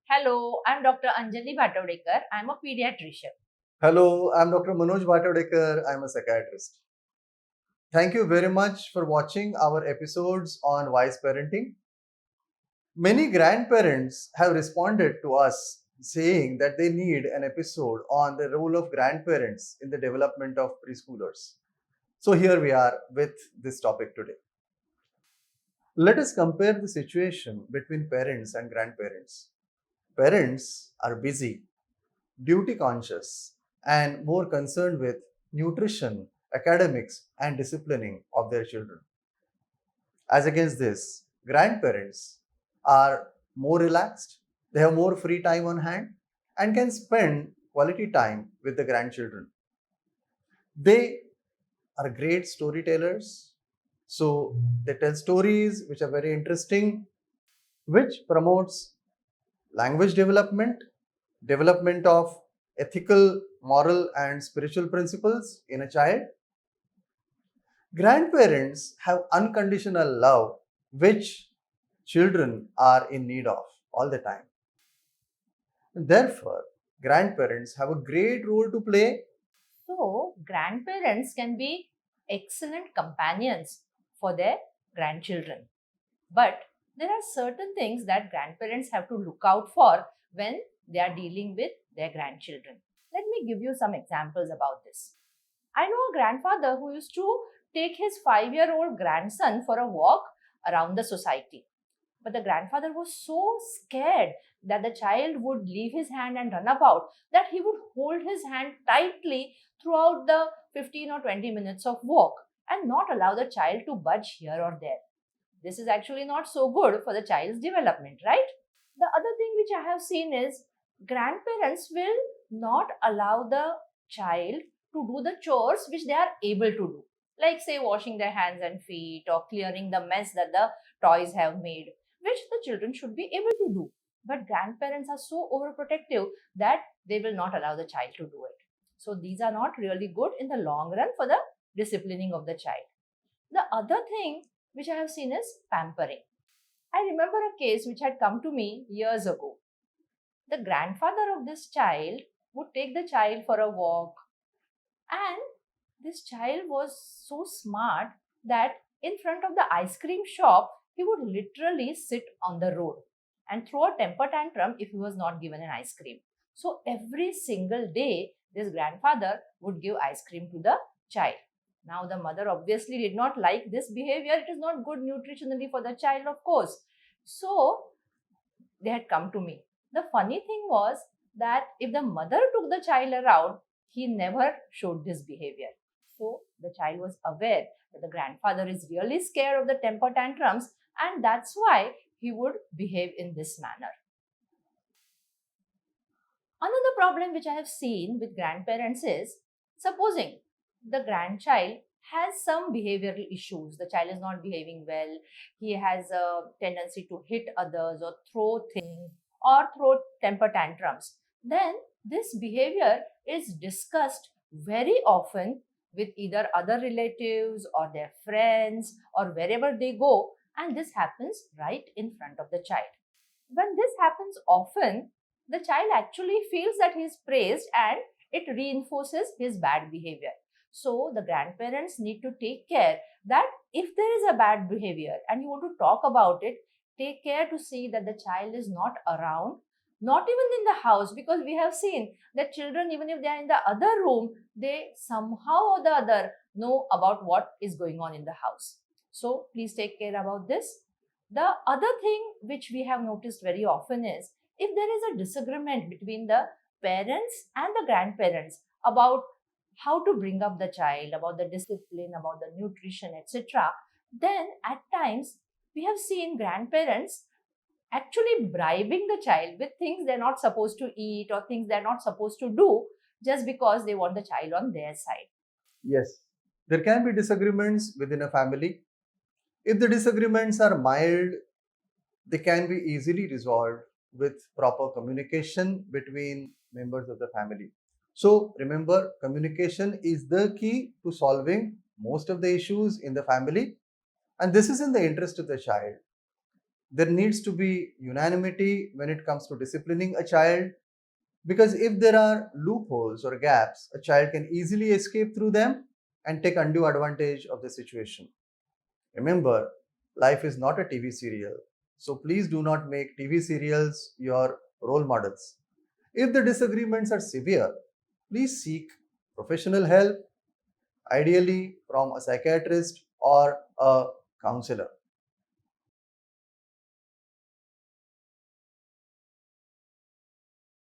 Hello, I'm Dr. Anjali Bhatawdekar. I'm a pediatrician. Hello, I'm Dr. Manoj Bhatawdekar. I'm a psychiatrist. Thank you very much for watching our episodes on wise parenting. Many grandparents have responded to us saying that they need an episode on the role of grandparents in the development of preschoolers. So here we are with this topic today. Let us compare the situation between parents and grandparents. Parents are busy, duty conscious, and more concerned with nutrition, academics, and disciplining of their children. As against this, grandparents are more relaxed, they have more free time on hand, and can spend quality time with the grandchildren. They are great storytellers, so they tell stories which are very interesting, which promotes language development, development of ethical, moral, and spiritual principles in a child. Grandparents have unconditional love, which children are in need of all the time. Therefore, grandparents have a great role to play. So, grandparents can be excellent companions for their grandchildren. But there are certain things that grandparents have to look out for when they are dealing with their grandchildren. Let me give you some examples about this. I know a grandfather who used to take his 5-year-old grandson for a walk around the society. But the grandfather was so scared that the child would leave his hand and run about that he would hold his hand tightly throughout the 15 or 20 minutes of walk and not allow the child to budge here or there. This is actually not so good for the child's development, right? The other thing which I have seen is grandparents will not allow the child to do the chores which they are able to do, like say washing their hands and feet or clearing the mess that the toys have made, which the children should be able to do. But grandparents are so overprotective that they will not allow the child to do it. So these are not really good in the long run for the disciplining of the child. The other thing which I have seen is pampering. I remember a case which had come to me years ago. The grandfather of this child would take the child for a walk, and this child was so smart that in front of the ice cream shop, he would literally sit on the road and throw a temper tantrum if he was not given an ice cream. So every single day, this grandfather would give ice cream to the child. Now, the mother obviously did not like this behavior. It is not good nutritionally for the child, of course. So, they had come to me. The funny thing was that if the mother took the child around, he never showed this behavior. So the child was aware that the grandfather is really scared of the temper tantrums, and that's why he would behave in this manner. Another problem which I have seen with grandparents is supposing the grandchild has some behavioral issues. The child is not behaving well. He has a tendency to hit others or throw things or throw temper tantrums. Then this behavior is discussed very often with either other relatives or their friends or wherever they go, and this happens right in front of the child. When this happens often, the child actually feels that he is praised and it reinforces his bad behavior. So, the grandparents need to take care that if there is a bad behavior and you want to talk about it, take care to see that the child is not around, not even in the house, because we have seen that children, even if they are in the other room, they somehow or the other know about what is going on in the house. So, please take care about this. The other thing which we have noticed very often is if there is a disagreement between the parents and the grandparents about how to bring up the child, about the discipline, about the nutrition, etc., then at times we have seen grandparents actually bribing the child with things they're not supposed to eat or things they're not supposed to do just because they want the child on their side. Yes, there can be disagreements within a family. If the disagreements are mild, they can be easily resolved with proper communication between members of the family. So remember, communication is the key to solving most of the issues in the family, and this is in the interest of the child. There needs to be unanimity when it comes to disciplining a child, because if there are loopholes or gaps, a child can easily escape through them and take undue advantage of the situation. Remember, life is not a TV serial, so please do not make TV serials your role models. If the disagreements are severe, please seek professional help, ideally from a psychiatrist or a counselor.